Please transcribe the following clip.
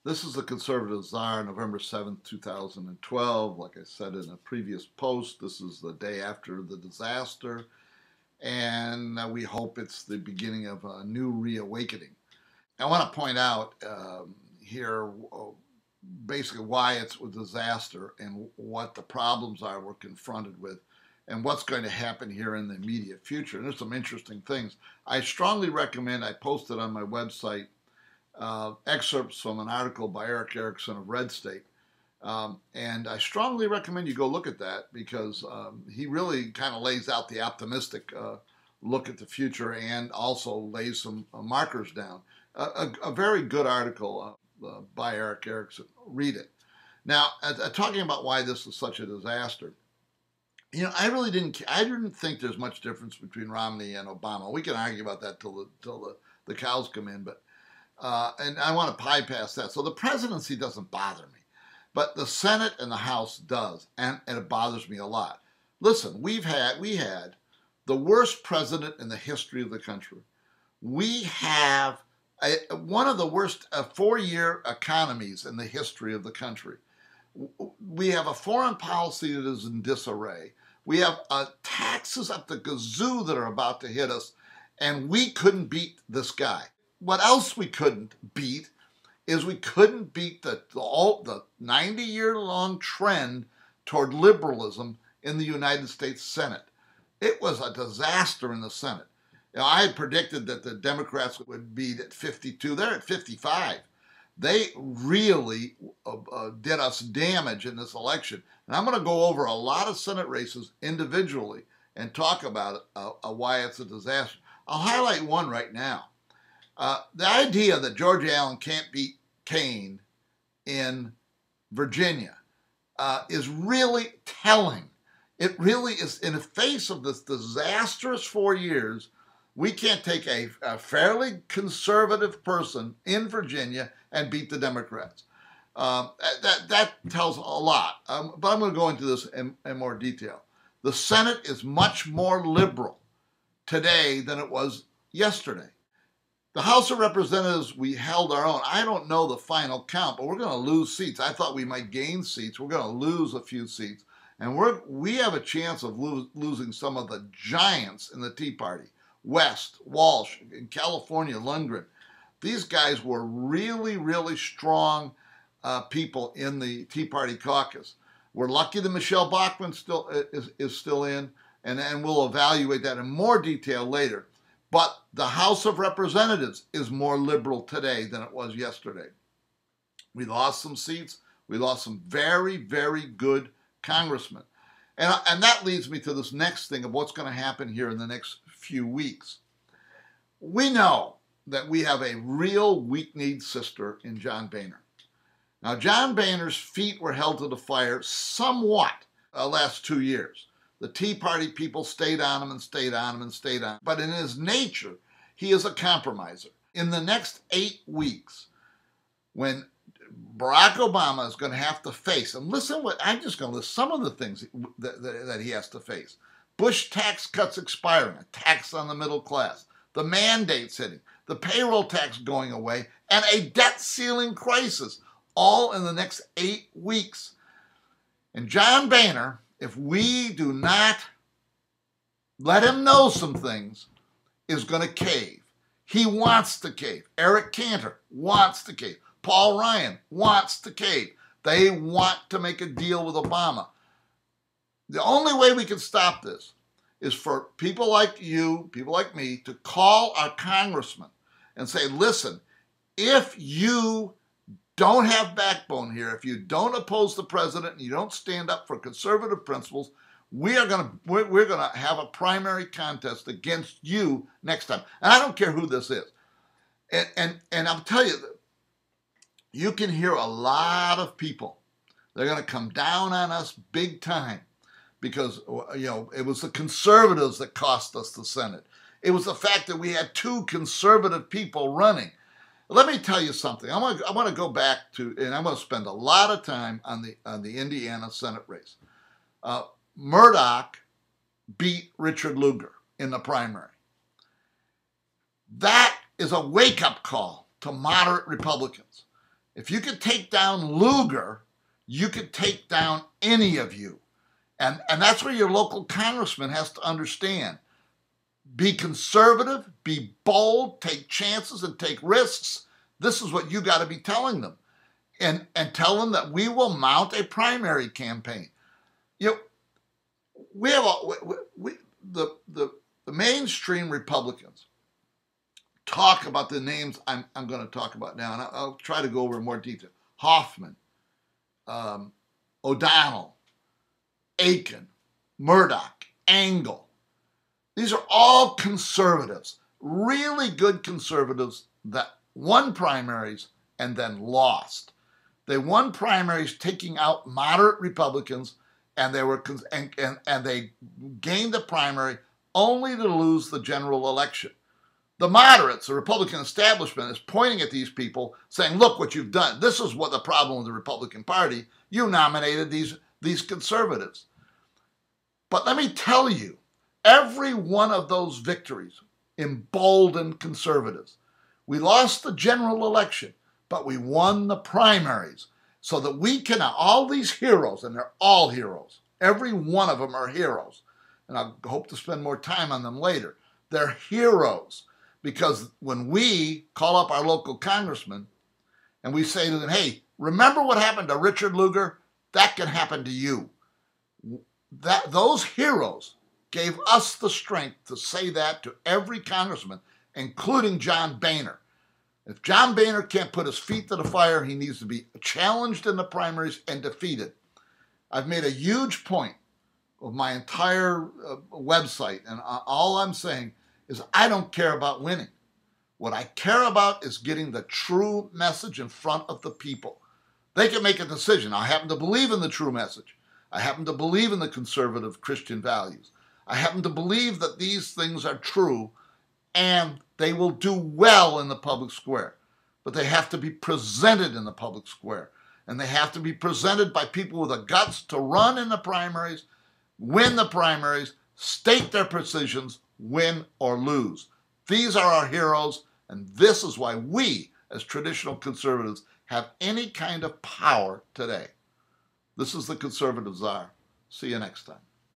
This is the Conservative Czar, November 7th, 2012. Like I said in a previous post, this is the day after the disaster, and we hope it's the beginning of a new reawakening. I want to point out here basically why it's a disaster and what the problems are we're confronted with and what's going to happen here in the immediate future. And there's some interesting things. I strongly recommend, I posted on my website excerpts from an article by Erick Erickson of Red State. And I strongly recommend you go look at that because he really kind of lays out the optimistic look at the future and also lays some markers down. A very good article by Erick Erickson. Read it. Now, talking about why this is such a disaster, you know, I didn't think there's much difference between Romney and Obama. We can argue about that till the cows come in, but and I want to bypass that. So the presidency doesn't bother me, but the Senate and the House does, and it bothers me a lot. Listen, we had the worst president in the history of the country. We have one of the worst four-year economies in the history of the country. We have a foreign policy that is in disarray. We have taxes up the gazoo that are about to hit us, and we couldn't beat this guy. What else we couldn't beat is we couldn't beat the 90-year-long trend toward liberalism in the United States Senate. It was a disaster in the Senate. You know, I had predicted that the Democrats would be at 52. They're at 55. They really did us damage in this election. And I'm going to go over a lot of Senate races individually and talk about why it's a disaster. I'll highlight one right now. The idea that George Allen can't beat Kaine in Virginia is really telling. It really is. In the face of this disastrous 4 years, we can't take a fairly conservative person in Virginia and beat the Democrats. That tells a lot. But I'm going to go into this in more detail. The Senate is much more liberal today than it was yesterday. The House of Representatives, we held our own. I don't know the final count, but we're going to lose seats. I thought we might gain seats. We're going to lose a few seats. And we have a chance of losing some of the giants in the Tea Party. West, Walsh, in California, Lundgren. These guys were really, really strong people in the Tea Party caucus. We're lucky that Michelle Bachmann is still in, and we'll evaluate that in more detail later. But the House of Representatives is more liberal today than it was yesterday. We lost some seats. We lost some very, very good congressmen. And that leads me to this next thing of what's going to happen here in the next few weeks. We know that we have a real weak-kneed sister in John Boehner. Now, John Boehner's feet were held to the fire somewhat the last 2 years. The Tea Party people stayed on him and stayed on him and stayed on him. But in his nature, he is a compromiser. In the next 8 weeks, when Barack Obama is going to have to face, and listen, I'm just going to list some of the things that he has to face. Bush tax cuts expiring, a tax on the middle class, the mandates hitting, the payroll tax going away, and a debt ceiling crisis, all in the next 8 weeks. And John Boehner, if we do not let him know some things, is going to cave. He wants to cave. Eric Cantor wants to cave. Paul Ryan wants to cave. They want to make a deal with Obama. The only way we can stop this is for people like you, people like me, to call our congressman and say, listen, if you don't have backbone here, if you don't oppose the president and you don't stand up for conservative principles, we're gonna have a primary contest against you next time. And I don't care who this is. And I'll tell you, you can hear a lot of people. They're going to come down on us big time because, you know, it was the conservatives that cost us the Senate. It was the fact that we had 2 conservative people running. Let me tell you something. I want to go back to, and I'm going to spend a lot of time on the Indiana Senate race. Murdoch beat Richard Lugar in the primary. That is a wake-up call to moderate Republicans. If you could take down Lugar, you could take down any of you. And that's where your local congressman has to understand. Be conservative, be bold, take chances and take risks. This is what you got to be telling them. And tell them that we will mount a primary campaign. You know, we have the mainstream Republicans talk about the names I'm going to talk about now, and I'll try to go over in more detail. Hoffman, O'Donnell, Aiken, Murdoch, Engel. These are all conservatives, really good conservatives that won primaries and then lost. They won primaries taking out moderate Republicans, and they gained the primary only to lose the general election. The moderates, the Republican establishment, is pointing at these people saying, look what you've done. This is what the problem with the Republican Party. You nominated these conservatives. But let me tell you, every one of those victories emboldened conservatives. We lost the general election, but we won the primaries so that we can, all these heroes, and they're all heroes, every one of them are heroes, and I hope to spend more time on them later. They're heroes because when we call up our local congressman and we say to them, hey, remember what happened to Richard Lugar? That can happen to you. Those heroes gave us the strength to say that to every congressman, including John Boehner. If John Boehner can't put his feet to the fire, he needs to be challenged in the primaries and defeated. I've made a huge point of my entire website, and all I'm saying is I don't care about winning. What I care about is getting the true message in front of the people. They can make a decision. I happen to believe in the true message. I happen to believe in the conservative Christian values. I happen to believe that these things are true, and they will do well in the public square. But they have to be presented in the public square. And they have to be presented by people with the guts to run in the primaries, win the primaries, state their positions, win or lose. These are our heroes, and this is why we, as traditional conservatives, have any kind of power today. This is the Conservative Czar. See you next time.